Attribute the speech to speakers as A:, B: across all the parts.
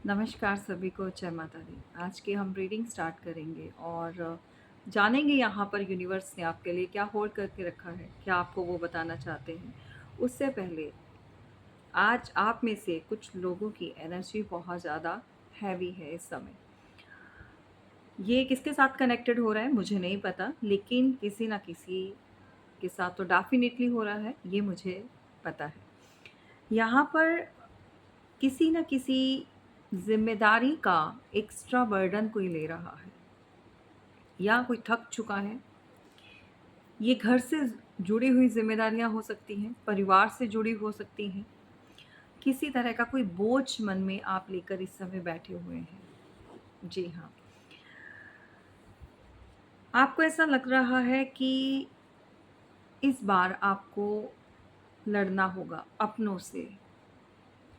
A: नमस्कार सभी को, जय माता दी। आज की हम रीडिंग स्टार्ट करेंगे और जानेंगे यहाँ पर यूनिवर्स ने आपके लिए क्या होल्ड करके रखा है, क्या आपको वो बताना चाहते हैं। उससे पहले आज आप में से कुछ लोगों की एनर्जी बहुत ज़्यादा हैवी है इस समय। ये किसके साथ कनेक्टेड हो रहा है मुझे नहीं पता, लेकिन किसी ना किसी के साथ तो डेफिनेटली हो रहा है, ये मुझे पता है। यहाँ पर किसी न किसी ज़िम्मेदारी का एक्स्ट्रा बर्डन कोई ले रहा है या कोई थक चुका है। ये घर से जुड़ी हुई ज़िम्मेदारियाँ हो सकती हैं, परिवार से जुड़ी हो सकती हैं। किसी तरह का कोई बोझ मन में आप लेकर इस समय बैठे हुए हैं। जी हाँ, आपको ऐसा लग रहा है कि इस बार आपको लड़ना होगा अपनों से,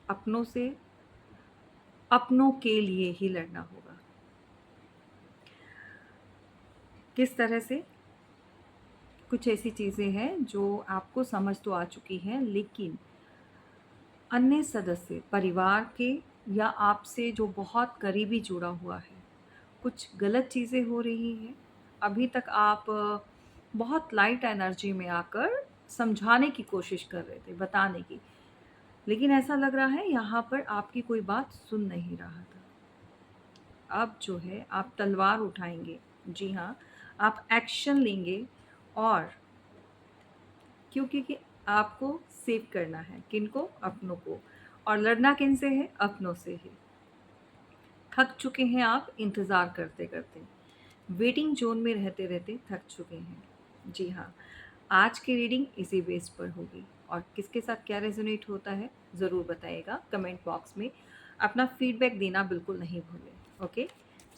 A: अपनों से, अपनों के लिए ही लड़ना होगा। किस तरह से? कुछ ऐसी चीज़ें हैं जो आपको समझ तो आ चुकी हैं, लेकिन अन्य सदस्य परिवार के या आपसे जो बहुत करीबी जुड़ा हुआ है, कुछ गलत चीज़ें हो रही हैं। अभी तक आप बहुत लाइट एनर्जी में आकर समझाने की कोशिश कर रहे थे, बताने की, लेकिन ऐसा लग रहा है यहाँ पर आपकी कोई बात सुन नहीं रहा था। अब जो है आप तलवार उठाएंगे। जी हाँ, आप एक्शन लेंगे। और क्योंकि कि आपको सेव करना है किनको? अपनों को। और लड़ना किन से है? अपनों से ही। थक चुके हैं आप इंतज़ार करते करते, वेटिंग जोन में रहते रहते थक चुके हैं। जी हाँ, आज की रीडिंग इसी बेस पर होगी। और किसके साथ क्या रेजोनेट होता है ज़रूर बताइएगा कमेंट बॉक्स में। अपना फीडबैक देना बिल्कुल नहीं भूलें। Okay,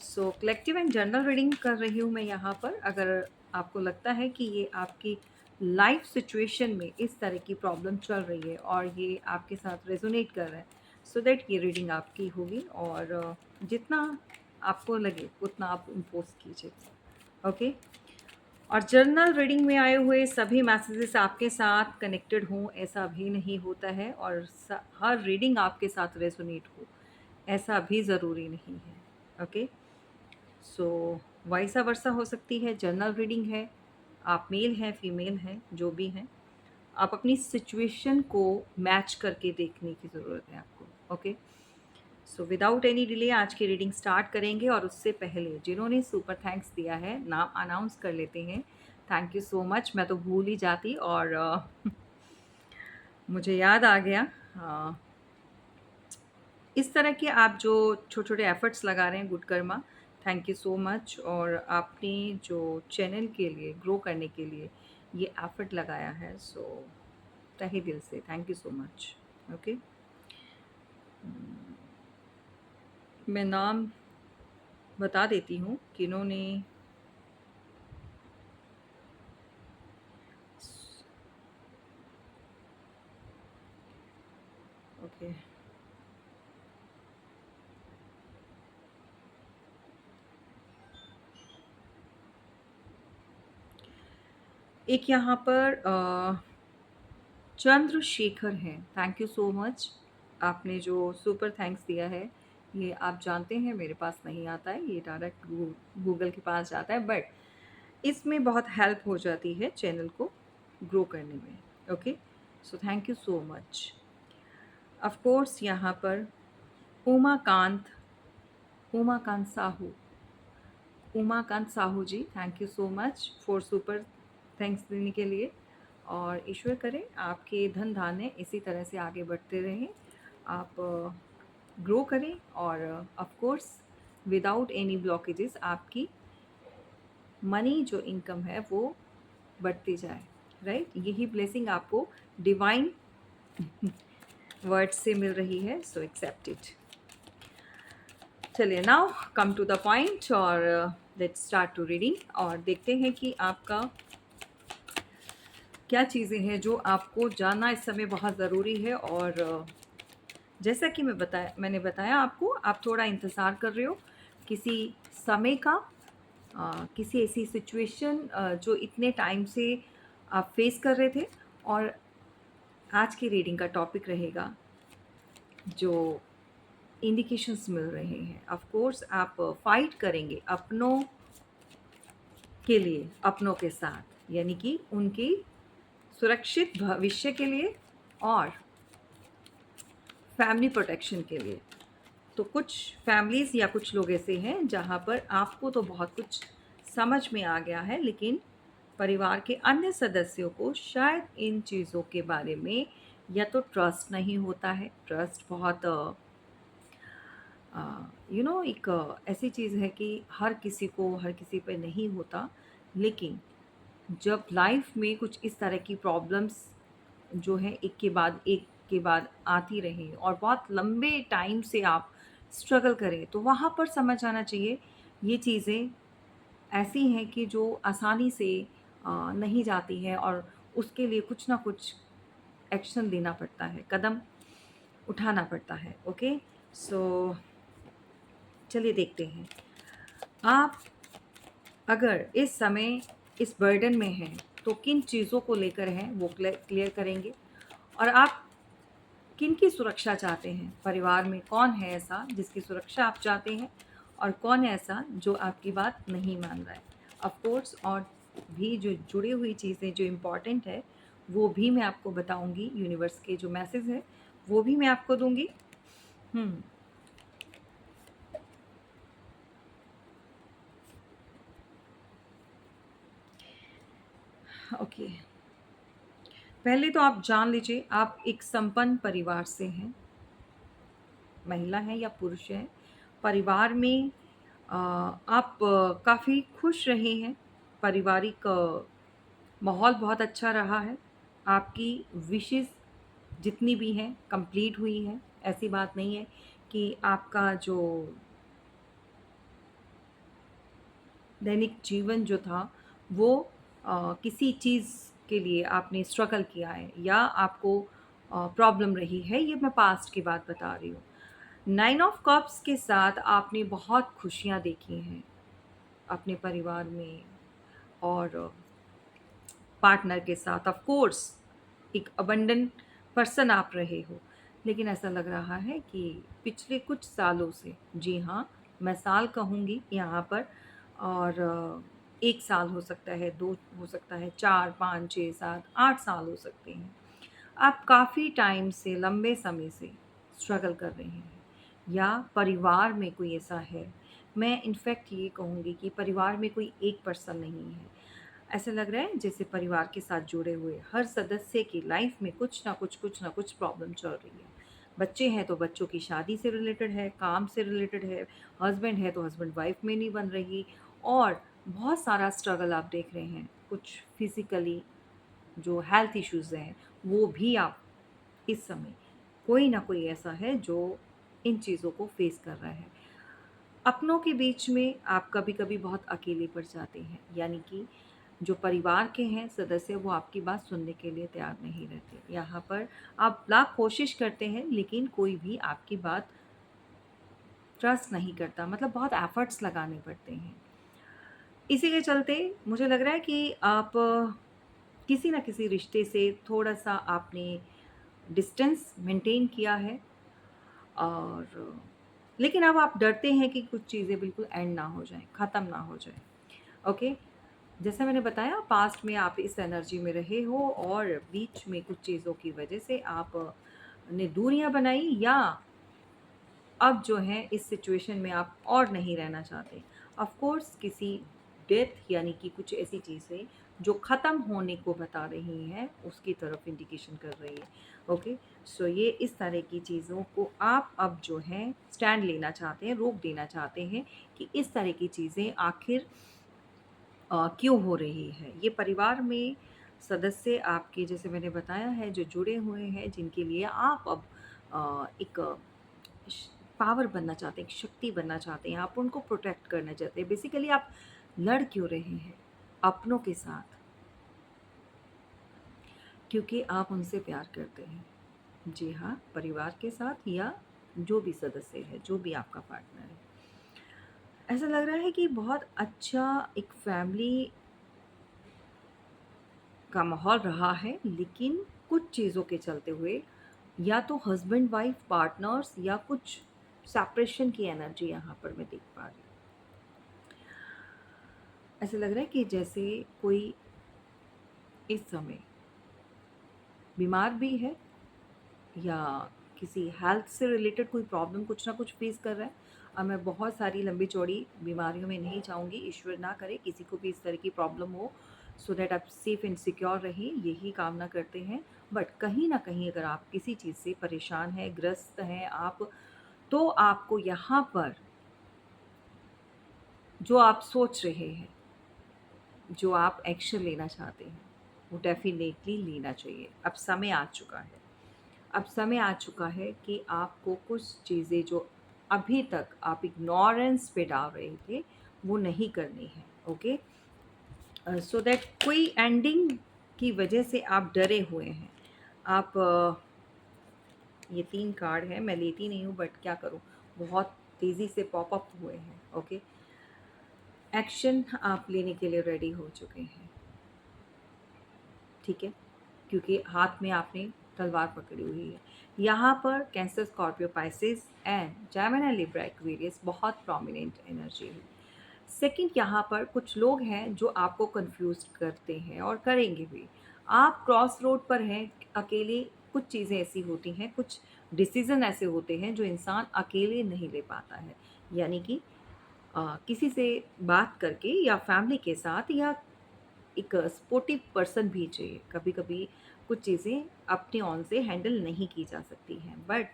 A: so collective and general reading कर रही हूँ मैं यहाँ पर। अगर आपको लगता है कि ये आपकी लाइफ सिचुएशन में इस तरह की प्रॉब्लम चल रही है और ये आपके साथ रेजोनेट कर रहा है, सो दैट ये रीडिंग आपकी होगी। और जितना आपको लगे उतना आप इम्पोज कीजिए। ओके, और जर्नल रीडिंग में आए हुए सभी मैसेजेस आपके साथ कनेक्टेड हों ऐसा भी नहीं होता है, और हर रीडिंग आपके साथ रेजोनेट हो ऐसा भी ज़रूरी नहीं है। ओके, सो वाइसा वर्सा हो सकती है। जर्नल रीडिंग है, आप मेल हैं फीमेल हैं जो भी हैं, आप अपनी सिचुएशन को मैच करके देखने की ज़रूरत है आपको। Okay, so without any delay आज की रीडिंग स्टार्ट करेंगे। और उससे पहले जिन्होंने सुपर थैंक्स दिया है नाम अनाउंस कर लेते हैं। थैंक यू सो मच, मैं तो भूल ही जाती और मुझे याद आ गया। अ, इस तरह के आप जो छोटे छोटे एफर्ट्स लगा रहे हैं, good Karma, thank you so much. और आपने जो चैनल के लिए ग्रो करने के लिए ये एफर्ट लगाया है, सो तहे दिल से thank you so much. Okay, मैं नाम बता देती हूँ किन्होंने। ओके, एक यहाँ पर चंद्रशेखर हैं। थैंक यू सो मच, आपने जो सुपर थैंक्स दिया है। ये आप जानते हैं मेरे पास नहीं आता है, ये डायरेक्ट गूगल के पास जाता है, बट इसमें बहुत हेल्प हो जाती है चैनल को ग्रो करने में। Okay, so thank you so much. Of course यहाँ पर Umakant, Umakant Sahu, Umakant Sahu ji, thank you so much for super thanks देने के लिए। और ईश्वर करे आपके धन धान्य इसी तरह से आगे बढ़ते रहें, आप ग्रो करें, और of course without any blockages आपकी मनी जो इनकम है वो बढ़ती जाए। राइट, यही ब्लेसिंग आपको डिवाइन वर्ड से मिल रही है, सो एक्सेप्ट इट। चलिए, now come to the point और लेट्स स्टार्ट टू रीडिंग। और देखते हैं कि आपका क्या चीज़ें हैं जो आपको जानना इस समय बहुत ज़रूरी है। और जैसा कि मैंने बताया आपको, आप थोड़ा इंतज़ार कर रहे हो किसी समय का, किसी ऐसी सिचुएशन जो इतने टाइम से आप फेस कर रहे थे। और आज की रीडिंग का टॉपिक रहेगा जो इंडिकेशंस मिल रहे हैं। ऑफ कोर्स आप फाइट करेंगे अपनों के लिए, अपनों के साथ, यानी कि उनकी सुरक्षित भविष्य के लिए और फैमिली प्रोटेक्शन के लिए। तो कुछ फैमिलीज़ या कुछ लोग ऐसे हैं जहाँ पर आपको तो बहुत कुछ समझ में आ गया है, लेकिन परिवार के अन्य सदस्यों को शायद इन चीज़ों के बारे में या तो ट्रस्ट नहीं होता है। ट्रस्ट बहुत एक ऐसी चीज़ है कि हर किसी को हर किसी पे नहीं होता, लेकिन जब लाइफ में कुछ इस तरह की प्रॉब्लम्स जो है एक के बाद आती रहे और बहुत लंबे टाइम से आप स्ट्रगल करें, तो वहाँ पर समझ आना चाहिए ये चीज़ें ऐसी हैं कि जो आसानी से नहीं जाती है और उसके लिए कुछ ना कुछ एक्शन लेना पड़ता है, कदम उठाना पड़ता है। ओके, सो चलिए देखते हैं। आप अगर इस समय इस बर्डन में हैं, तो किन चीज़ों को लेकर हैं वो क्लियर करेंगे, और आप किनकी सुरक्षा चाहते हैं। परिवार में कौन है ऐसा जिसकी सुरक्षा आप चाहते हैं, और कौन है ऐसा जो आपकी बात नहीं मान रहा है। ऑफ कोर्स और भी जो जुड़ी हुई चीज़ें जो इम्पोर्टेंट है वो भी मैं आपको बताऊंगी। यूनिवर्स के जो मैसेज है वो भी मैं आपको दूंगी। ओके, पहले तो आप जान लीजिए आप एक संपन्न परिवार से हैं, महिला हैं या पुरुष हैं। परिवार में आप काफ़ी खुश रहे हैं। पारिवारिक माहौल बहुत अच्छा रहा है। आपकी विशेज़ जितनी भी हैं कंप्लीट हुई हैं। ऐसी बात नहीं है कि आपका जो दैनिक जीवन जो था वो किसी चीज़ के लिए आपने स्ट्रगल किया है या आपको प्रॉब्लम रही है, ये मैं पास्ट की बात बता रही हूँ। 9 ऑफ कप्स के साथ आपने बहुत खुशियाँ देखी हैं अपने परिवार में और पार्टनर के साथ। ऑफ कोर्स एक अबंडन पर्सन आप रहे हो, लेकिन ऐसा लग रहा है कि पिछले कुछ सालों से, जी हाँ, मैं साल कहूँगी यहाँ पर, और 1 साल हो सकता है, 2 हो सकता है, 4, 5, 6, 7, 8 साल हो सकते हैं। आप काफ़ी टाइम से, लंबे समय से स्ट्रगल कर रहे हैं, या परिवार में कोई ऐसा है। मैं इनफैक्ट ये कहूँगी कि परिवार में कोई एक पर्सन नहीं है। ऐसा लग रहा है जैसे परिवार के साथ जुड़े हुए हर सदस्य की लाइफ में कुछ ना कुछ प्रॉब्लम चल रही है। बच्चे हैं तो बच्चों की शादी से रिलेटेड है, काम से रिलेटेड है, हस्बैंड है तो हस्बैंड वाइफ में नहीं बन रही, और बहुत सारा स्ट्रगल आप देख रहे हैं। कुछ फिज़िकली जो हेल्थ इश्यूज़ हैं वो भी आप इस समय कोई ना कोई ऐसा है जो इन चीज़ों को फेस कर रहा है। अपनों के बीच में आप कभी-कभी बहुत अकेले पड़ जाते हैं, यानी कि जो परिवार के हैं सदस्य वो आपकी बात सुनने के लिए तैयार नहीं रहते। यहाँ पर आप लाख कोशिश करते हैं लेकिन कोई भी आपकी बात ट्रस्ट नहीं करता, मतलब बहुत एफर्ट्स लगाने पड़ते हैं। इसी के चलते मुझे लग रहा है कि आप किसी न किसी रिश्ते से थोड़ा-सा आपने डिस्टेंस मेंटेन किया है, और लेकिन अब आप डरते हैं कि कुछ चीज़ें बिल्कुल एंड ना हो जाएँ, ख़त्म ना हो जाएँ। ओके? जैसा मैंने बताया पास्ट में आप इस एनर्जी में रहे हो और बीच में कुछ चीज़ों की वजह से आप ने दूरियां बनाई, या अब जो है इस सिचुएशन में आप और नहीं रहना चाहते। ऑफ कोर्स किसी डेथ यानी कि कुछ ऐसी चीज़ें जो ख़त्म होने को बता रही हैं उसकी तरफ इंडिकेशन कर रही है। ओके, सो ये इस तरह की चीज़ों को आप अब जो है स्टैंड लेना चाहते हैं, रोक देना चाहते हैं कि इस तरह की चीज़ें आखिर क्यों हो रही है। ये परिवार में सदस्य आपके, जैसे मैंने बताया है, जो जुड़े हुए हैं, जिनके लिए आप अब एक श पावर बनना चाहते हैं, एक शक्ति बनना चाहते हैं, आप उनको प्रोटेक्ट करना चाहते हैं। बेसिकली आप लड़ क्यों रहे हैं अपनों के साथ? क्योंकि आप उनसे प्यार करते हैं। जी हाँ, परिवार के साथ या जो भी सदस्य है, जो भी आपका पार्टनर है। ऐसा लग रहा है कि बहुत अच्छा एक फैमिली का माहौल रहा है, लेकिन कुछ चीज़ों के चलते हुए या तो हस्बैंड वाइफ पार्टनर्स या कुछ सेपरेशन की एनर्जी यहाँ पर मैं देख पा रही हूँ। ऐसा लग रहा है कि जैसे कोई इस समय बीमार भी है या किसी हेल्थ से रिलेटेड कोई प्रॉब्लम कुछ ना कुछ फेस कर रहा है। अब मैं बहुत सारी लंबी चौड़ी बीमारियों में नहीं जाऊँगी, ईश्वर ना करे किसी को भी इस तरह की प्रॉब्लम हो, सो दैट आप सेफ एंड सिक्योर रहें, यही कामना करते हैं। बट कहीं ना कहीं अगर आप किसी चीज़ से परेशान हैं, ग्रस्त हैं आप, तो आपको यहाँ पर जो आप सोच रहे हैं, जो आप एक्शन लेना चाहते हैं, वो डेफिनेटली लेना चाहिए। अब समय आ चुका है। अब समय आ चुका है कि आपको कुछ चीज़ें जो अभी तक आप इग्नोरेंस पे डाल रहे थे, वो नहीं करनी है। ओके, सो दैट कोई एंडिंग की वजह से आप डरे हुए हैं। आप ये 3 कार्ड है, मैं लेती नहीं हूँ बट क्या करूँ, बहुत तेज़ी से पॉप अप हुए हैं। ओके, एक्शन आप लेने के लिए रेडी हो चुके हैं, ठीक है, क्योंकि हाथ में आपने तलवार पकड़ी हुई है। यहाँ पर cancer, Scorpio, Pisces and Gemini, Libra, Aquarius बहुत प्रोमिनेंट एनर्जी है। सेकंड, यहाँ पर कुछ लोग हैं जो आपको कंफ्यूज करते हैं और करेंगे भी। आप क्रॉस रोड पर हैं अकेले। कुछ चीज़ें ऐसी होती हैं, कुछ डिसीज़न ऐसे होते हैं जो इंसान अकेले नहीं ले पाता है, यानी कि किसी से बात करके या फैमिली के साथ या एक सपोर्टिव पर्सन भी चाहिए। कभी कभी कुछ चीज़ें अपने ऑन से हैंडल नहीं की जा सकती हैं, बट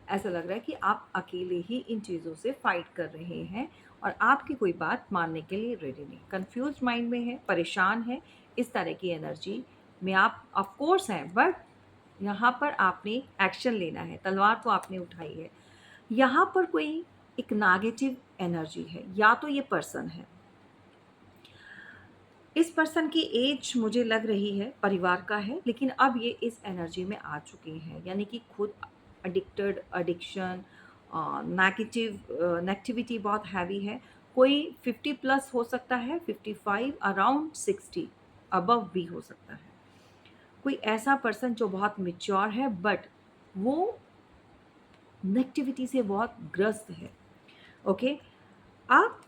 A: ऐसा लग रहा है कि आप अकेले ही इन चीज़ों से फाइट कर रहे हैं और आपकी कोई बात मानने के लिए रेडी नहीं, कंफ्यूज माइंड में है, परेशान है। इस तरह की एनर्जी में आप ऑफ कोर्स हैं, बट यहाँ पर आपने एक्शन लेना है। तलवार तो आपने उठाई है। यहाँ पर कोई एक नेगेटिव एनर्जी है, या तो ये पर्सन है, इस पर्सन की एज मुझे लग रही है परिवार का है, लेकिन अब ये इस एनर्जी में आ चुके हैं, यानी कि खुद एडिक्टेड, एडिक्शन, नेगेटिविटी बहुत हैवी है। कोई 50 प्लस हो सकता है, 55, अराउंड 60 अबव भी हो सकता है। कोई ऐसा पर्सन जो बहुत मिच्योर है, बट वो नेगेटिविटी से बहुत ग्रस्त है। ओके, आप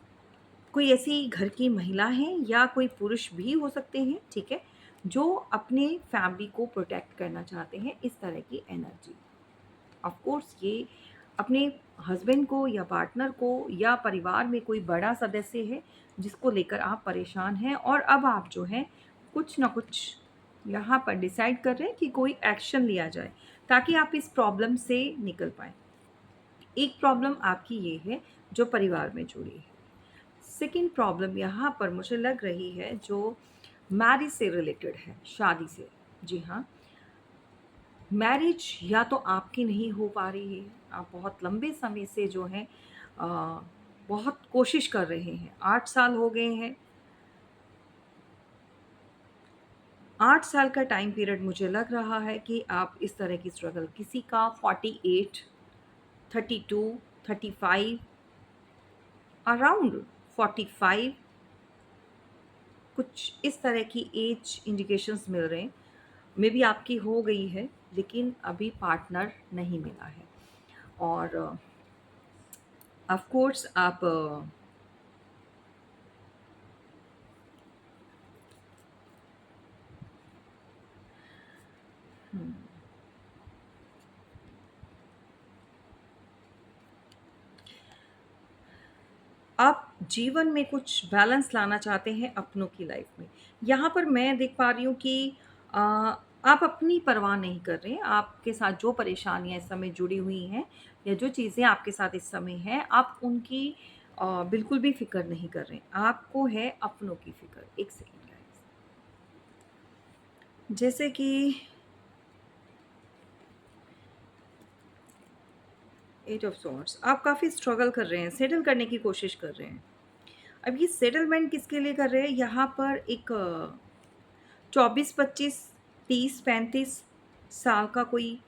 A: कोई ऐसी घर की महिला हैं या कोई पुरुष भी हो सकते हैं, ठीक है, जो अपने फैमिली को प्रोटेक्ट करना चाहते हैं। इस तरह की एनर्जी, ऑफ कोर्स ये अपने हस्बैंड को या पार्टनर को या परिवार में कोई बड़ा सदस्य है जिसको लेकर आप परेशान हैं, और अब आप जो हैं कुछ ना कुछ यहाँ पर डिसाइड कर रहे हैं कि कोई एक्शन लिया जाए ताकि आप इस प्रॉब्लम से निकल पाएँ। एक प्रॉब्लम आपकी ये है जो परिवार में जुड़ी है। सेकेंड प्रॉब्लम यहाँ पर मुझे लग रही है जो मैरिज से रिलेटेड है, शादी से। जी हाँ, मैरिज या तो आपकी नहीं हो पा रही है, आप बहुत लंबे समय से जो है अ, बहुत कोशिश कर रहे हैं, 8 साल हो गए हैं। 8 साल का टाइम पीरियड मुझे लग रहा है कि आप इस तरह की स्ट्रगल, किसी का 48, 32, 35, अराउंड 45, कुछ इस तरह की एज इंडिकेशंस मिल रहे हैं। मे बी आपकी हो गई है लेकिन अभी पार्टनर नहीं मिला है, और ऑफ कोर्स आप हम्म, आप जीवन में कुछ बैलेंस लाना चाहते हैं अपनों की लाइफ में। यहाँ पर मैं देख पा रही हूँ कि आप अपनी परवाह नहीं कर रहे हैं। आपके साथ जो परेशानियाँ इस समय जुड़ी हुई हैं या जो चीज़ें आपके साथ इस समय हैं, आप उनकी बिल्कुल भी फ़िक्र नहीं कर रहे हैं। आपको है अपनों की फ़िक्र। एक सेकंड गाइस। जैसे कि एट ऑफ सॉर्ड्स, आप काफ़ी स्ट्रगल कर रहे हैं, सेटल करने की कोशिश कर रहे हैं। अब ये सेटलमेंट किसके लिए कर रहे हैं? यहाँ पर एक 24, 25, 30, 35 साल का कोई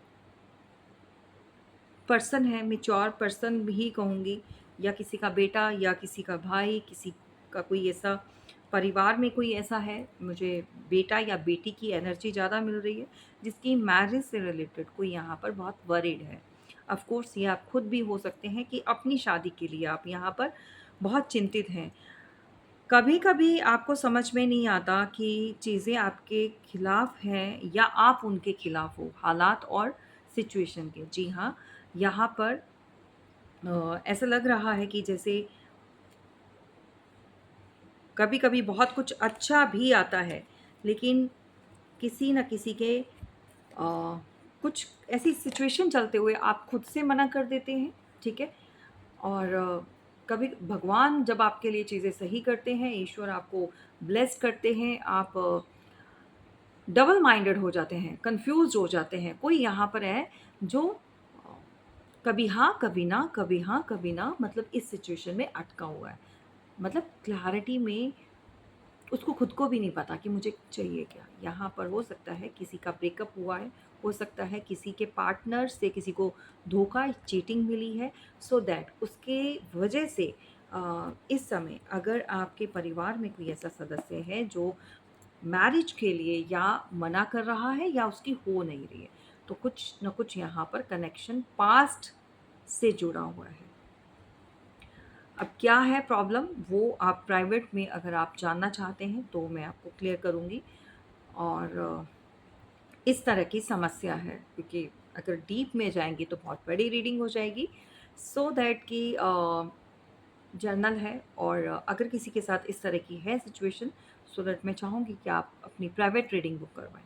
A: पर्सन है, मैच्योर पर्सन भी कहूँगी, या किसी का बेटा या किसी का भाई, किसी का कोई ऐसा परिवार में कोई ऐसा है, मुझे बेटा या बेटी की एनर्जी ज़्यादा मिल रही है, जिसकी मैरिज से रिलेटेड कोई यहाँ पर बहुत वरीड है। ऑफ कोर्स ये आप खुद भी हो सकते हैं कि अपनी शादी के लिए आप यहाँ पर बहुत चिंतित हैं। कभी-कभी आपको समझ में नहीं आता कि चीज़ें आपके खिलाफ हैं या आप उनके खिलाफ हो, हालात और सिचुएशन के। जी हाँ, यहाँ पर ऐसा लग रहा है कि जैसे कभी-कभी बहुत कुछ अच्छा भी आता है, लेकिन किसी न किसी के कुछ ऐसी सिचुएशन चलते हुए आप खुद से मना कर देते हैं, ठीक है? और कभी भगवान जब आपके लिए चीज़ें सही करते हैं, ईश्वर आपको ब्लेस करते हैं, आप डबल माइंडेड हो जाते हैं, कन्फ्यूज़्ड हो जाते हैं। कोई यहाँ पर है जो कभी हाँ, कभी ना, कभी हाँ, कभी ना, मतलब इस सिचुएशन में अटका हुआ है। मतलब क्लैरिटी में उसको खुद को भी नहीं पता कि मुझे चाहिए क्या। यहाँ पर हो सकता है किसी का ब्रेकअप हुआ है, हो सकता है किसी के पार्टनर से किसी को धोखा, चीटिंग मिली है, सो दैट उसके वजह से इस समय अगर आपके परिवार में कोई ऐसा सदस्य है जो मैरिज के लिए या मना कर रहा है या उसकी हो नहीं रही है, तो कुछ न कुछ यहाँ पर कनेक्शन पास्ट से जुड़ा हुआ है। अब क्या है प्रॉब्लम, वो आप प्राइवेट में अगर आप जानना चाहते हैं तो मैं आपको क्लियर करूँगी। और इस तरह की समस्या है, क्योंकि अगर डीप में जाएँगी तो बहुत बड़ी रीडिंग हो जाएगी। सो दैट कि जर्नल है, और अगर किसी के साथ इस तरह की है सिचुएशन, सो दैट मैं चाहूँगी कि आप अपनी प्राइवेट रीडिंग बुक करवाएँ।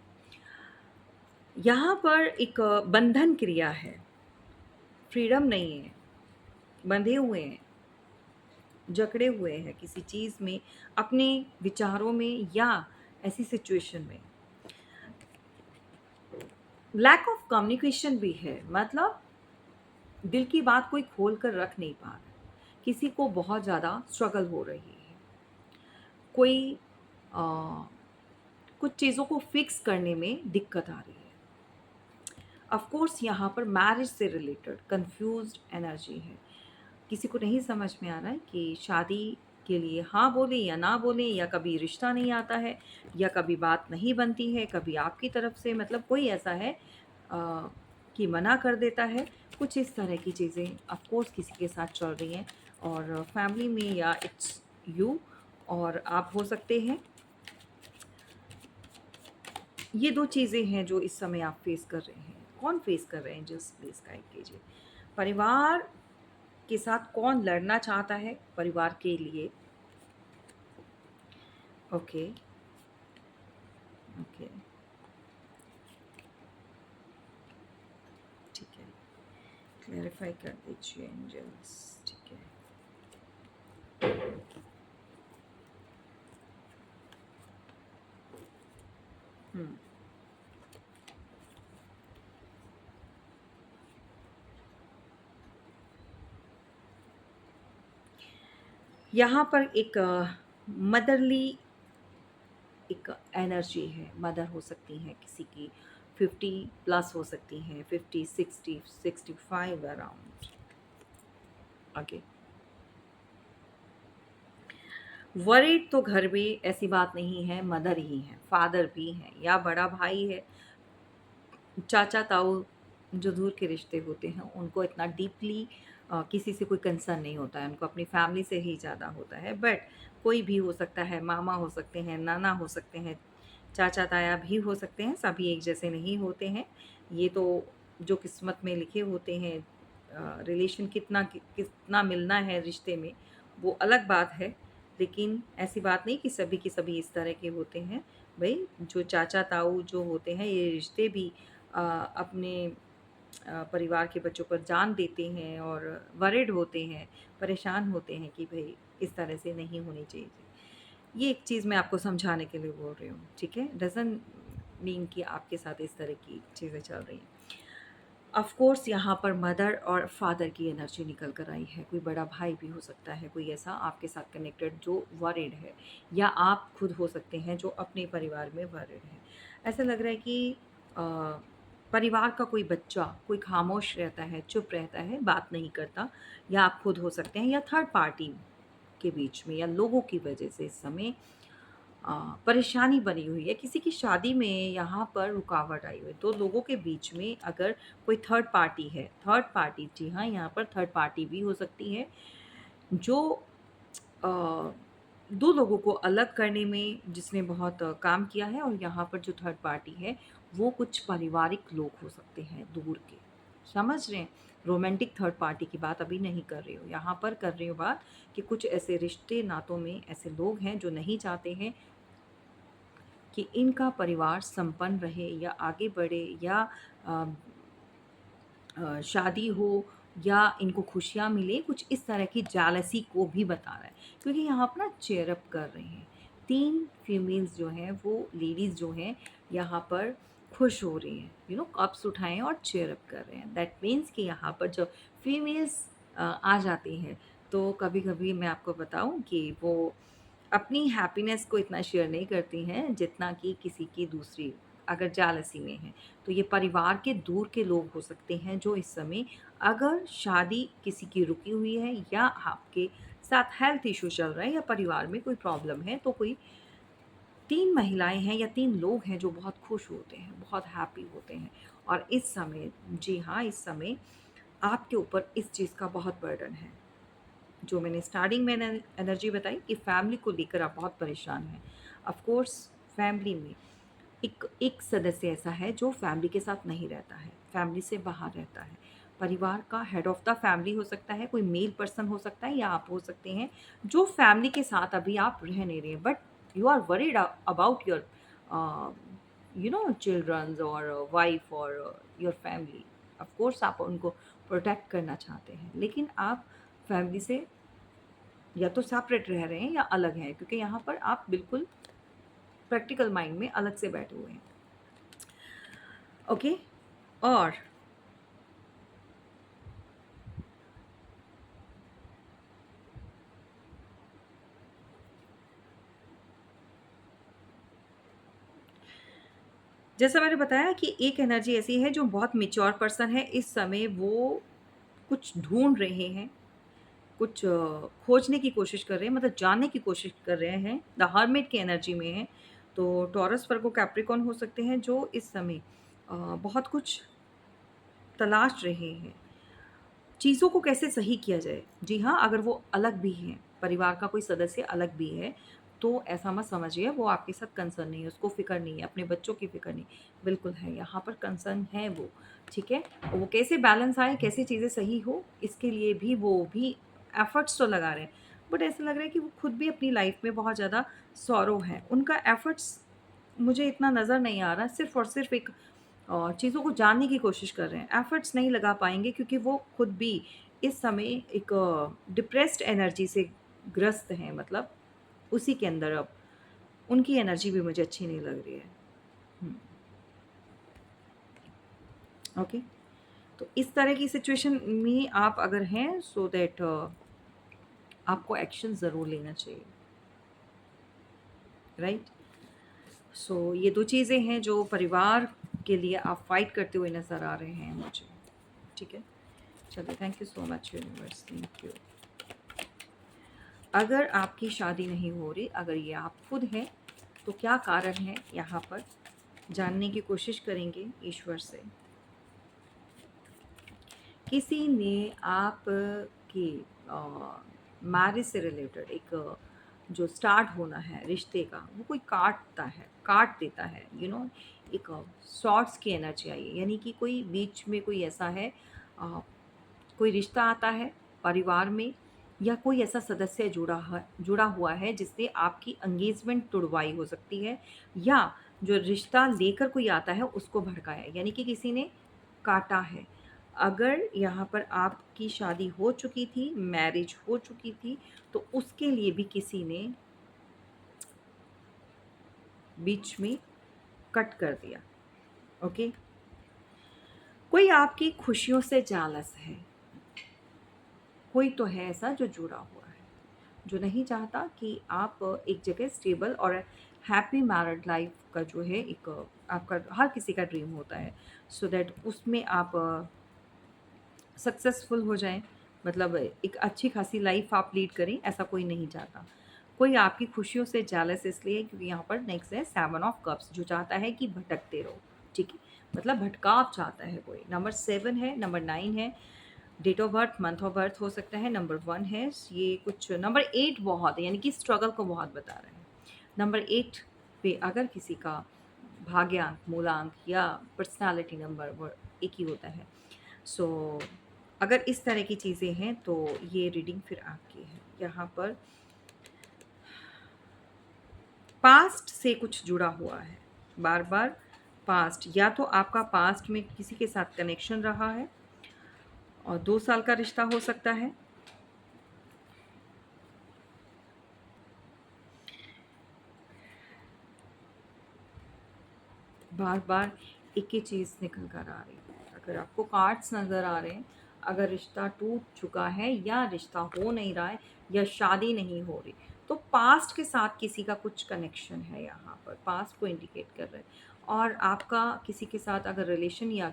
A: यहाँ पर एक बंधन क्रिया है, फ्रीडम नहीं है, बंधे हुए हैं, जकड़े हुए हैं किसी चीज़ में, अपने विचारों में या ऐसी सिचुएशन में। लैक ऑफ कम्युनिकेशन भी है, मतलब दिल की बात कोई खोल कर रख नहीं पा रहा है। किसी को बहुत ज़्यादा स्ट्रगल हो रही है। कोई अ, कुछ चीज़ों को फिक्स करने में दिक्कत आ रही है। ऑफ कोर्स यहाँ पर मैरिज से रिलेटेड कंफ्यूज्ड एनर्जी है। किसी को नहीं समझ में आ रहा है कि शादी के लिए हाँ बोलें या ना बोलें, या कभी रिश्ता नहीं आता है, या कभी बात नहीं बनती है, कभी आपकी तरफ से मतलब कोई ऐसा है कि मना कर देता है। कुछ इस तरह की चीज़ें ऑफ कोर्स किसी के साथ चल रही हैं, और फैमिली में या इट्स यू और आप हो सकते हैं। ये 2 चीज़ें हैं जो इस समय आप फेस कर रहे हैं। कौन फेस कर रहे हैं, जस्ट प्लीज़ गाइड कीजिए। परिवार के साथ कौन लड़ना चाहता है परिवार के लिए? ओके, ओके, ठीक है। क्लैरिफ़ाई कर दीजिए एंजल्स, ठीक है। हुँ। यहाँ पर एक मदरली एक एनर्जी है। मदर हो सकती हैं किसी की, 50 प्लस हो सकती हैं, 50, 60, 65 अराउंड। ओके। वरिड तो घर में ऐसी बात नहीं है, मदर ही हैं, फादर भी हैं, या बड़ा भाई है, चाचा ताऊ, जो दूर के रिश्ते होते हैं उनको इतना डीपली किसी से कोई कंसर्न नहीं होता है, उनको अपनी फैमिली से ही ज़्यादा होता है। बट कोई भी हो सकता है, मामा हो सकते हैं, नाना हो सकते हैं, चाचा ताया भी हो सकते हैं, सभी एक जैसे नहीं होते हैं। ये तो जो किस्मत में लिखे होते हैं, रिलेशन कितना मिलना है रिश्ते में, वो अलग बात है। लेकिन ऐसी बात नहीं कि सभी के सभी इस तरह के होते हैं। भई जो चाचा ताऊ जो होते हैं, ये रिश्ते भी अपने परिवार के बच्चों पर जान देते हैं और वरिड होते हैं, परेशान होते हैं कि भई इस तरह से नहीं होनी चाहिए। ये एक चीज़ मैं आपको समझाने के लिए बोल रही हूँ, ठीक है? डज़न्ट मीन कि आपके साथ इस तरह की चीज़ें चल रही हैं। ऑफ़ कोर्स यहाँ पर मदर और फादर की एनर्जी निकल कर आई है। कोई बड़ा भाई भी हो सकता है, कोई ऐसा आपके साथ कनेक्टेड जो वरिड है, या आप खुद हो सकते हैं जो अपने परिवार में वरिड हैं। ऐसा लग रहा है कि अ, परिवार का कोई बच्चा, कोई खामोश रहता है, चुप रहता है, बात नहीं करता, या आप खुद हो सकते हैं, या थर्ड पार्टी के बीच में या लोगों की वजह से इस समय परेशानी बनी हुई है, किसी की शादी में यहाँ पर रुकावट आई हुई है। 2 लोगों के बीच में अगर कोई थर्ड पार्टी है, थर्ड पार्टी, जी हाँ, यहाँ पर थर्ड पार्टी भी हो सकती है, जो अ, 2 लोगों को अलग करने में जिसने बहुत काम किया है, और यहाँ पर जो थर्ड पार्टी है, वो कुछ पारिवारिक लोग हो सकते हैं दूर के। समझ रहे हैं? रोमांटिक थर्ड पार्टी की बात अभी नहीं कर रही हूँ। यहाँ पर कर रही हूँ बात कि कुछ ऐसे रिश्ते नातों में ऐसे लोग हैं जो नहीं चाहते हैं कि इनका परिवार संपन्न रहे या आगे बढ़े, या अ, शादी हो, या इनको खुशियाँ मिले, कुछ इस तरह की जेलसी को भी बता रहा है। क्योंकि यहाँ पर ना चीयर अप कर रहे हैं। 3 फीमेल्स जो हैं, वो लेडीज़ जो हैं, यहाँ पर खुश हो रही हैं। कप्स उठाएँ और चीयर अप कर रहे हैं। दैट मीन्स कि यहाँ पर जब फीमेल्स आ जाती हैं, तो कभी-कभी मैं आपको बताऊँ कि वो अपनी हैप्पीनेस को इतना शेयर नहीं करती हैं जितना कि किसी की दूसरी अगर जेलसी में हैं। तो ये परिवार के दूर के लोग हो सकते हैं जो इस समय, अगर शादी किसी की रुकी हुई है या आपके साथ हेल्थ इश्यू चल रहा है या परिवार में कोई प्रॉब्लम है, तो कोई 3 महिलाएँ हैं या 3 लोग हैं जो बहुत खुश होते हैं, बहुत हैप्पी होते हैं। और इस समय, जी हाँ, इस समय आपके ऊपर इस चीज़ का बहुत बर्डन है। जो मैंने स्टार्टिंग में एनर्जी बताई कि फैमिली को लेकर आप बहुत परेशान हैं। ऑफ कोर्स फैमिली में एक एक सदस्य ऐसा है जो फैमिली के साथ नहीं रहता है, फैमिली से बाहर रहता है। परिवार का हेड ऑफ़ द फैमिली हो सकता है, कोई मेल पर्सन हो सकता है, या आप हो सकते हैं, जो फैमिली के साथ अभी आप रह नहीं रहे हैं, but you are worried about your childrens और वाइफ और योर फैमिली। ऑफ कोर्स आप उनको प्रोटेक्ट करना चाहते हैं, लेकिन आप फैमिली से या तो सेपरेट रह रहे हैं या अलग हैं, क्योंकि यहाँ पर आप बिल्कुल प्रैक्टिकल माइंड में अलग से बैठे हुए हैं। ओके। और जैसा मैंने बताया कि एक एनर्जी ऐसी है जो बहुत मैच्योर पर्सन है, इस समय वो कुछ ढूंढ रहे हैं, कुछ खोजने की कोशिश कर रहे हैं, मतलब जानने की कोशिश कर रहे हैं, द हर्मिट की एनर्जी में है। तो टॉरस, वर्गो, कैप्रिकॉर्न हो सकते हैं जो इस समय बहुत कुछ तलाश रहे हैं, चीज़ों को कैसे सही किया जाए। जी हाँ, अगर वो अलग भी हैं, परिवार का कोई सदस्य अलग भी है, तो ऐसा मत समझिए वो आपके साथ कंसर्न नहीं है, उसको फ़िक्र नहीं है, अपने बच्चों की फ़िक्र नहीं, बिल्कुल है, यहाँ पर कंसर्न है वो, ठीक है? और वो कैसे बैलेंस आए, कैसे चीज़ें सही हो, इसके लिए भी वो भी एफ़र्ट्स तो लगा रहे हैं। बट ऐसा लग रहा है कि वो खुद भी अपनी लाइफ़ में बहुत ज़्यादा सॉरो है। उनका एफ़र्ट्स मुझे इतना नज़र नहीं आ रहा, सिर्फ़ और सिर्फ़ एक चीज़ों को जानने की कोशिश कर रहे हैं। एफ़र्ट्स नहीं लगा पाएँगे क्योंकि वो खुद भी इस समय एक डिप्रेस्ड एनर्जी से ग्रस्त हैं, मतलब उसी के अंदर अब उनकी एनर्जी भी मुझे अच्छी नहीं लग रही है। हुँ, ओके। तो इस तरह की सिचुएशन में आप अगर हैं, सो दैट आपको एक्शन ज़रूर लेना चाहिए, राइट? सो ये 2 चीज़ें हैं जो परिवार के लिए आप फ़ाइट करते हुए नज़र आ रहे हैं मुझे, ठीक है? चलिए, thank you so much universe, thank you. अगर आपकी शादी नहीं हो रही, अगर ये आप खुद हैं, तो क्या कारण है, यहाँ पर जानने की कोशिश करेंगे ईश्वर से। किसी ने आपके मैरिज से रिलेटेड एक जो स्टार्ट होना है रिश्ते का, वो कोई काटता है, काट देता है, एक शॉर्ट्स की एनर्जी आई है, यानी कि कोई बीच में कोई ऐसा है, अ, कोई रिश्ता आता है परिवार में, या कोई ऐसा सदस्य जुड़ा हुआ है जिससे आपकी एंगेजमेंट तुड़वाई हो सकती है, या जो रिश्ता लेकर कोई आता है उसको भड़काया है, यानी कि किसी ने काटा है। अगर यहाँ पर आपकी शादी हो चुकी थी, मैरिज हो चुकी थी, तो उसके लिए भी किसी ने बीच में कट कर दिया, ओके? कोई आपकी खुशियों से जालस है, कोई तो है ऐसा जो जुड़ा हुआ है, जो नहीं चाहता कि आप एक जगह स्टेबल और हैप्पी मैरिड लाइफ का जो है एक आपका हर किसी का ड्रीम होता है, सो दैट उसमें आप सक्सेसफुल हो जाएं, मतलब एक अच्छी खासी लाइफ आप लीड करें, ऐसा कोई नहीं चाहता। कोई आपकी खुशियों से जेलस इसलिए क्योंकि यहाँ पर नेक्स्ट है 7 ऑफ कप्स, जो चाहता है कि भटकते रहो, ठीक है? मतलब भटकाव चाहता है कोई। नंबर 7 है, नंबर 9 है, date of birth, month of birth हो सकता है, नंबर 1 है, ये कुछ नंबर 8 बहुत है, यानी कि स्ट्रगल को बहुत बता रहा है। नंबर 8 पे अगर किसी का भाग्यांक, मूलांक या पर्सनैलिटी नंबर वो एक ही होता है। सो अगर इस तरह की चीज़ें हैं तो ये रीडिंग फिर आपकी है। यहाँ पर पास्ट से कुछ जुड़ा हुआ है, बार-बार पास्ट, या तो आपका पास्ट में किसी के साथ कनेक्शन रहा है और 2 साल का रिश्ता हो सकता है। बार-बार एक ही चीज़ निकल कर आ रही है। अगर आपको कार्ड्स नज़र आ रहे हैं, अगर रिश्ता टूट चुका है या रिश्ता हो नहीं रहा है या शादी नहीं हो रही, तो पास्ट के साथ किसी का कुछ कनेक्शन है यहाँ पर, पास्ट को इंडिकेट कर रहा है। और आपका किसी के साथ अगर रिलेशन या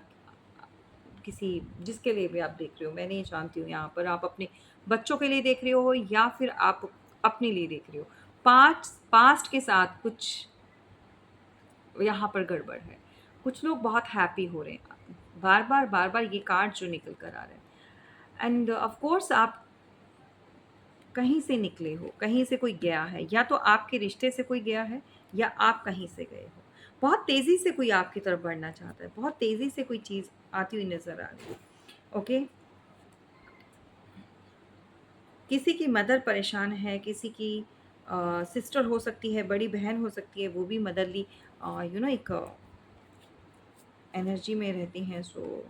A: किसी जिसके लिए भी आप देख रहे हो, मैं नहीं जानती हूँ यहाँ पर आप अपने बच्चों के लिए देख रहे हो या फिर आप अपने लिए देख रहे हो। पास्ट के साथ कुछ यहाँ पर गड़बड़ है। कुछ लोग बहुत हैप्पी हो रहे हैं। बार-बार ये कार्ड जो निकल कर आ रहे हैं, एंड ऑफ कोर्स आप कहीं से निकले हो, कहीं से कोई गया है, या तो आपके रिश्ते से कोई गया है या आप कहीं से गए हो। बहुत तेज़ी से कोई आपकी तरफ बढ़ना चाहता है, बहुत तेज़ी से कोई चीज़ आती हुई नज़र आ रही है। ओके? किसी की मदर परेशान है, किसी की सिस्टर हो सकती है, बड़ी बहन हो सकती है, वो भी मदरली एक एनर्जी में रहती हैं। सो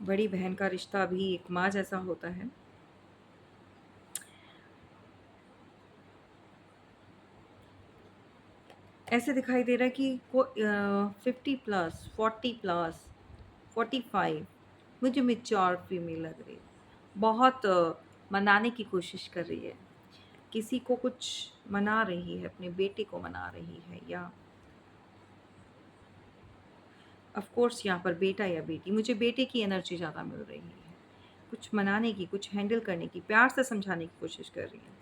A: बड़ी बहन का रिश्ता भी एक माँ जैसा होता है। ऐसे दिखाई दे रहा है कि 50 प्लस, 40 प्लस, 45, मुझे मैच्योर फीमेल लग रही है। बहुत मनाने की कोशिश कर रही है, किसी को कुछ मना रही है, अपने बेटे को मना रही है, या ऑफ कोर्स यहाँ पर बेटा या बेटी, मुझे बेटे की एनर्जी ज़्यादा मिल रही है। कुछ मनाने की, कुछ हैंडल करने की, प्यार से समझाने की कोशिश कर रही है,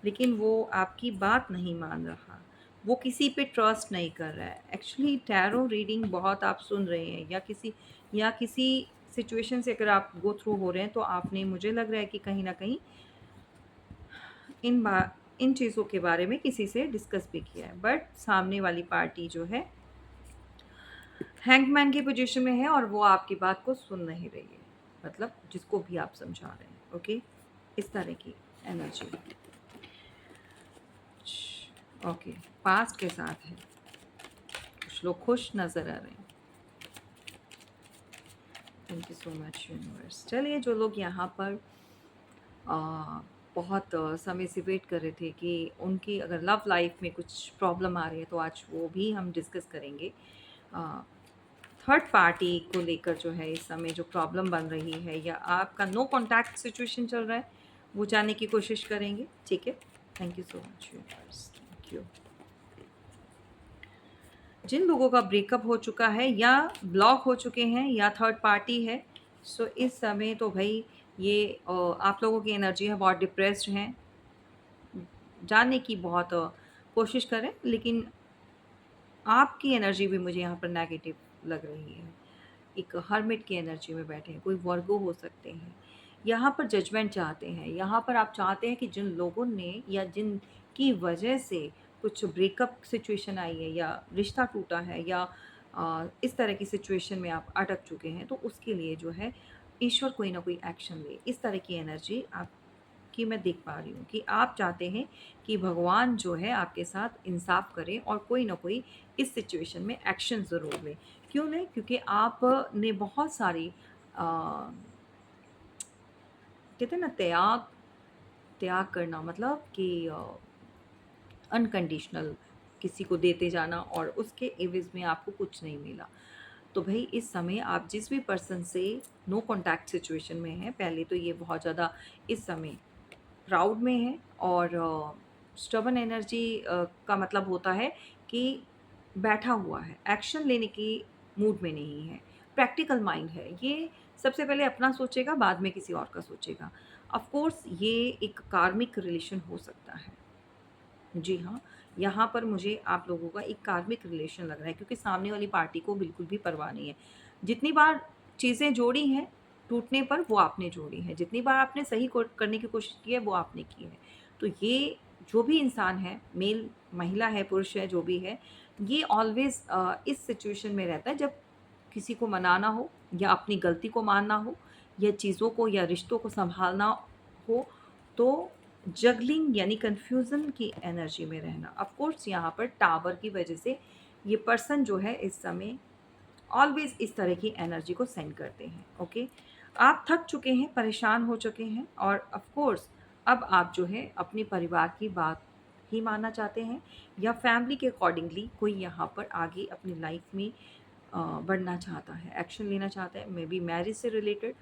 A: लेकिन वो आपकी बात नहीं मान रहा, वो किसी पे ट्रस्ट नहीं कर रहा है। एक्चुअली टैरो रीडिंग बहुत आप सुन रहे हैं, या किसी सिचुएशन से अगर आप गो थ्रू हो रहे हैं, तो आपने, मुझे लग रहा है कि कहीं न कहीं इन चीज़ों के बारे में किसी से डिस्कस भी किया है, बट सामने वाली पार्टी जो है हैंगमैन की पोजीशन में है और वो आपकी बात को सुन नहीं रही है, मतलब जिसको भी आप समझा रहे हैं। ओके? इस तरह की एनर्जी। ओके, पास्ट के साथ है, कुछ लोग खुश नज़र आ रहे हैं। Thank you so much universe. चलिए, जो लोग यहाँ पर बहुत समय से वेट कर रहे थे कि उनकी अगर लव लाइफ में कुछ प्रॉब्लम आ रही है, तो आज वो भी हम डिस्कस करेंगे। थर्ड पार्टी को लेकर जो है इस समय जो प्रॉब्लम बन रही है, या आपका नो कॉन्टैक्ट सिचुएशन चल रहा है, वो जानने की कोशिश करेंगे। ठीक है? Thank you so much universe. Thank you. जिन लोगों का ब्रेकअप हो चुका है या ब्लॉक हो चुके हैं या थर्ड पार्टी है, सो इस समय तो भाई ये आप लोगों की एनर्जी है, बहुत डिप्रेस्ड हैं, जानने की बहुत कोशिश करें, लेकिन आपकी एनर्जी भी मुझे यहाँ पर नेगेटिव लग रही है। एक हर्मिट की एनर्जी में बैठे हैं, कोई वर्गो हो सकते हैं। यहाँ पर जजमेंट चाहते हैं, यहाँ पर आप चाहते हैं कि जिन लोगों ने या जिनकी वजह से कुछ ब्रेकअप सिचुएशन आई है या रिश्ता टूटा है, या इस तरह की सिचुएशन में आप अटक चुके हैं, तो उसके लिए जो है ईश्वर कोई ना कोई एक्शन ले। इस तरह की एनर्जी आपकी मैं देख पा रही हूँ कि आप चाहते हैं कि भगवान जो है आपके साथ इंसाफ करें और कोई ना कोई इस सिचुएशन में एक्शन ज़रूर लें। क्यों लें? क्योंकि आपने बहुत सारी कहते हैं ना, त्याग त्याग करना, मतलब कि अनकंडीशनल किसी को देते जाना और उसके एवज़ में आपको कुछ नहीं मिला। तो भई इस समय आप जिस भी पर्सन से नो कॉन्टैक्ट सिचुएशन में हैं, पहले तो ये बहुत ज़्यादा इस समय प्राउड में है, और स्टबर्न एनर्जी का मतलब होता है कि बैठा हुआ है, एक्शन लेने की मूड में नहीं है, प्रैक्टिकल माइंड है। ये सबसे पहले अपना सोचेगा, बाद में किसी और का सोचेगा। ऑफ कोर्स ये एक कार्मिक रिलेशन हो सकता है। जी हाँ, यहाँ पर मुझे आप लोगों का एक कार्मिक रिलेशन लग रहा है, क्योंकि सामने वाली पार्टी को बिल्कुल भी परवाह नहीं है। जितनी बार चीज़ें जोड़ी हैं, टूटने पर वो आपने जोड़ी हैं। जितनी बार आपने सही को करने की कोशिश की है, वो आपने की है। तो ये जो भी इंसान है, मेल महिला है, पुरुष है, जो भी है, ये ऑलवेज़ इस सिचुएशन में रहता है जब किसी को मनाना हो या अपनी गलती को मानना हो या चीज़ों को या रिश्तों को सँभालना हो, तो जगलिंग यानी कन्फ्यूज़न की एनर्जी में रहना। ऑफ़ कोर्स यहाँ पर टावर की वजह से ये पर्सन जो है इस समय ऑलवेज़ इस तरह की एनर्जी को सेंड करते हैं, ओके? आप थक चुके हैं, परेशान हो चुके हैं और ऑफ़ कोर्स अब आप जो है अपने परिवार की बात ही मानना चाहते हैं या फैमिली के अकॉर्डिंगली कोई यहाँ पर आगे अपनी लाइफ़ में बढ़ना चाहता है, एक्शन लेना चाहता है, मेबी मैरिज से रिलेटेड,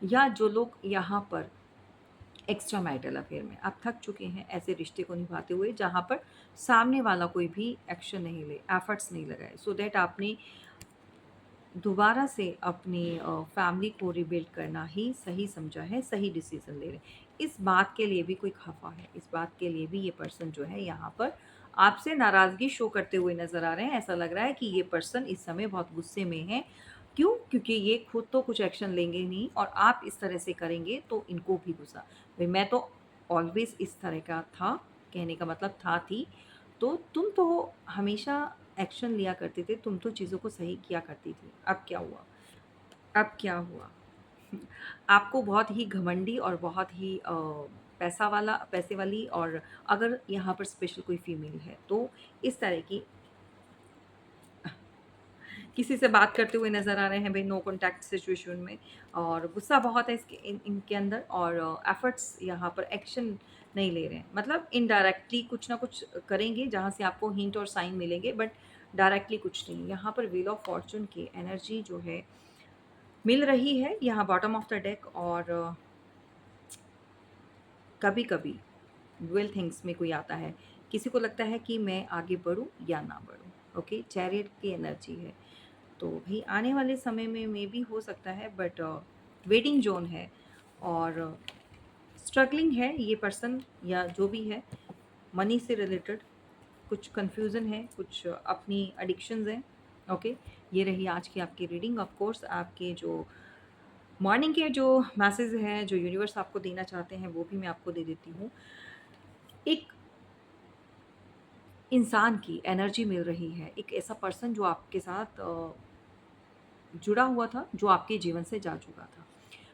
A: या जो लोग यहाँ पर एक्स्ट्रा मैरिटल अफेयर में आप थक चुके हैं ऐसे रिश्ते को निभाते हुए जहाँ पर सामने वाला कोई भी एक्शन नहीं ले, एफर्ट्स नहीं लगाए, सो दैट आपने दोबारा से अपनी फैमिली को रिबिल्ड करना ही सही समझा है, सही डिसीजन ले रहे हैं। इस बात के लिए भी कोई खफा है, इस बात के लिए भी ये पर्सन जो है यहाँ पर आपसे नाराज़गी शो करते हुए नज़र आ रहे हैं। ऐसा लग रहा है कि ये पर्सन इस समय बहुत गुस्से में है। क्यों? क्योंकि ये खुद तो कुछ एक्शन लेंगे नहीं और आप इस तरह से करेंगे तो इनको भी गुस्सा। भई मैं तो ऑलवेज़ इस तरह का था, कहने का मतलब था थी, तो तुम तो हमेशा एक्शन लिया करते थे, तुम तो चीज़ों को सही किया करती थी। अब क्या हुआ? अब क्या हुआ? आपको बहुत ही घमंडी और बहुत ही पैसे वाली, और अगर यहाँ पर स्पेशल कोई फीमेल है, तो इस तरह की किसी से बात करते हुए नज़र आ रहे हैं, भई नो कॉन्टैक्ट सिचुएशन में, और गुस्सा बहुत है इनके अंदर, और एफर्ट्स यहाँ पर एक्शन नहीं ले रहे हैं। मतलब इनडायरेक्टली कुछ ना कुछ करेंगे जहाँ से आपको हिंट और साइन मिलेंगे, बट डायरेक्टली कुछ नहीं। यहाँ पर व्हील ऑफ फॉर्च्यून की एनर्जी जो है मिल रही है यहाँ बॉटम ऑफ द डेक, और कभी-कभी डुअल थिंग्स में कोई आता है। किसी को लगता है कि मैं आगे बढ़ूँ या ना बढ़ूँ, ओके? चैरियट की एनर्जी है। तो भई आने वाले समय में मेबी हो सकता है, बट वेटिंग ज़ोन है और स्ट्रगलिंग है ये पर्सन या जो भी है, मनी से रिलेटेड कुछ कन्फ्यूज़न है, कुछ अपनी एडिक्शंस हैं, ओके? ये रही आज की आपकी रीडिंग। ऑफ कोर्स आपके जो मॉर्निंग के जो मैसेज हैं, जो यूनिवर्स आपको देना चाहते हैं, वो भी मैं आपको दे देती हूँ। एक इंसान की एनर्जी मिल रही है, एक ऐसा पर्सन जो आपके साथ जुड़ा हुआ था, जो आपके जीवन से जा चुका था।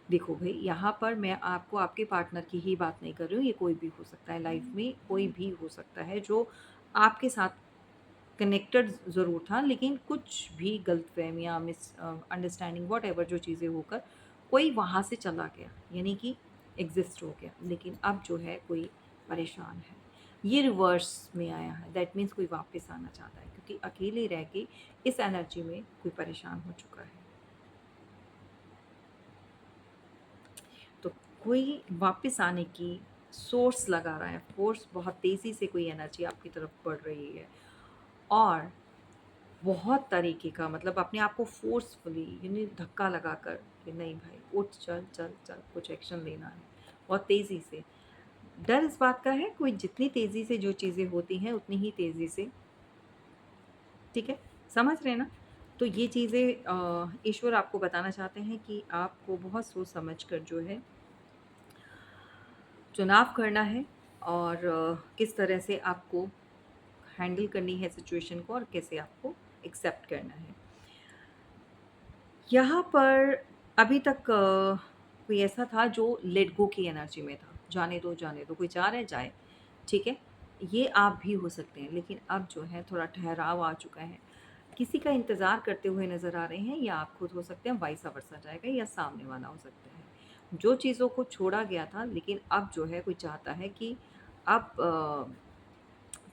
A: देखो भई, यहाँ पर मैं आपको आपके पार्टनर की ही बात नहीं कर रही हूँ, ये कोई भी हो सकता है लाइफ़ में, कोई भी हो सकता है जो आपके साथ कनेक्टेड ज़रूर था, लेकिन कुछ भी गलतफ़हमियाँ, अंडरस्टैंडिंग, व्हाटएवर जो चीज़ें होकर कोई वहाँ से चला गया, यानी कि एग्ज़िस्ट हो गया। लेकिन अब जो है कोई परेशान है। ये रिवर्स में आया है, दैट मीन्स कोई वापस आना चाहता है, क्योंकि अकेले रह के इस एनर्जी में कोई परेशान हो चुका है। तो कोई वापस आने की सोर्स लगा रहा है, फ़ोर्स, बहुत तेज़ी से कोई एनर्जी आपकी तरफ बढ़ रही है, और बहुत तरीके का, मतलब अपने आप को फ़ोर्सफुली यानी धक्का लगाकर कि नहीं भाई उठ, चल, चल, चल, कुछ एक्शन लेना है, बहुत तेज़ी से। डर इस बात का है, कोई जितनी तेज़ी से जो चीज़ें होती हैं उतनी ही तेज़ी से, ठीक है? समझ रहे हैं ना? तो ये चीज़ें ईश्वर आपको बताना चाहते हैं कि आपको बहुत सोच समझ कर जो है चुनाव करना है, और किस तरह से आपको हैंडल करनी है सिचुएशन को, और कैसे आपको एक्सेप्ट करना है। यहाँ पर अभी तक कोई ऐसा था जो लेट गो की एनर्जी में था, जाने दो, कोई जा रहा है जाए, ठीक है? ये आप भी हो सकते हैं, लेकिन अब जो है थोड़ा ठहराव आ चुका है। किसी का इंतज़ार करते हुए नज़र आ रहे हैं, या आप खुद हो सकते हैं, वाइस वर्सा जाएगा, या सामने वाला हो सकता है। जो चीज़ों को छोड़ा गया था, लेकिन अब जो है कोई चाहता है कि अब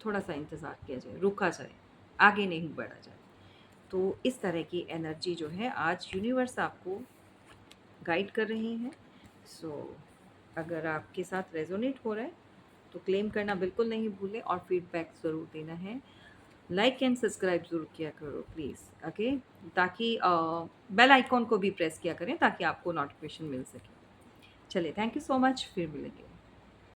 A: थोड़ा-सा इंतज़ार किया जाए, रुका जाए, आगे नहीं बढ़ा जाए। तो इस तरह की एनर्जी जो है आज यूनिवर्स आपको गाइड कर रहे हैं। सो अगर आपके साथ रेजोनेट हो रहा है तो क्लेम करना बिल्कुल नहीं भूलें, और फीडबैक ज़रूर देना है। लाइक एंड सब्सक्राइब ज़रूर किया करो प्लीज़, ओके? ताकि बेल आइकॉन को भी प्रेस किया करें ताकि आपको नोटिफिकेशन मिल सके। चलिए, थैंक यू सो मच, फिर मिलेंगे।